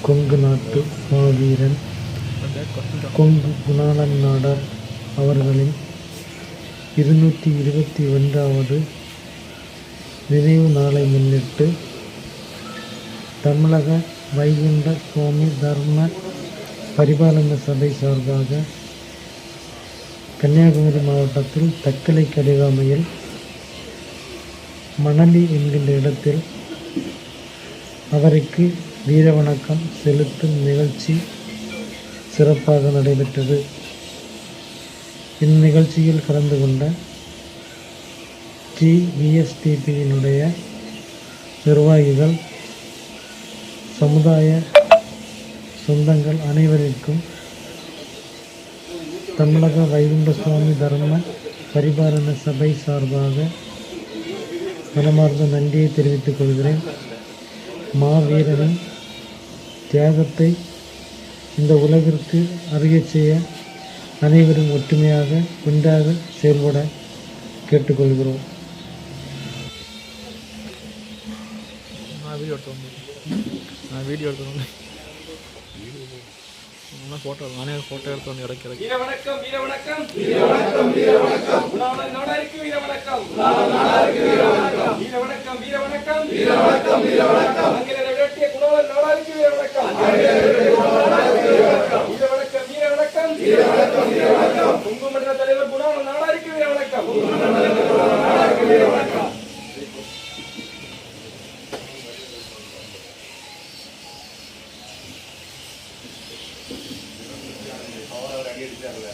கொங்கு நாட்டு மாவீரன் கொங்கு குணாளன் நாடார் அவர்களின் 221வது நினைவு நாளை முன்னிட்டு தமிழக வைகுண்ட சுவாமி தர்ம பரிபாலன சபை சார்பாக கன்னியாகுமரி மாவட்டத்தில் தக்கலை கடிகாமையில் மணலி என்கின்ற இடத்தில் அவருக்கு வீர வணக்கம் செலுத்தும் நிகழ்ச்சி சிறப்பாக நடைபெற்றது. இந்நிகழ்ச்சியில் கலந்து கொண்ட GVSTPயினுடைய நிர்வாகிகள், சமுதாய சொந்தங்கள் அனைவருக்கும் தமிழக வைகுண்ட சுவாமி தர்ம பரிபாலன சபை சார்பாக மனமார்ந்த நன்றியை தெரிவித்துக் கொள்கிறேன். மாவீரனின் தியாகத்தை இந்த உலகிற்கு அறியச் செய்ய அனைவரும் ஒற்றுமையாக ஒன்றாக செயல்பட கேட்டுக்கொள்கிறோம். வீடியோ ஃபோட்டோ நானே ஃபோட்டோ எடுத்து வந்து இறக்கி வீர வணக்கம் வீர வணக்கம் வீர வணக்கம் வீர வணக்கம் நாடாருக்கு வீர வணக்கம் நாடாருக்கு வீர வணக்கம் வீர வணக்கம் வீர வணக்கம் வீர வணக்கம் வீர வணக்கம் அங்கிலே வெட்டிய குணாளன் நாடாருக்கு வீர வணக்கம் அங்கிலே வெட்டிய குணாளன் நாடாருக்கு வீர வணக்கம் வீர வணக்கம் வீர வணக்கம் வீர வணக்கம் வீர வணக்கம் குங்குமன்ற தலைவர் குணாளன் நாடாருக்கு வீர வணக்கம் குங்குமன்ற தலைவர் குணாளன் நாடாருக்கு வீர வணக்கம். அவர் அடி அடிச்சார்ல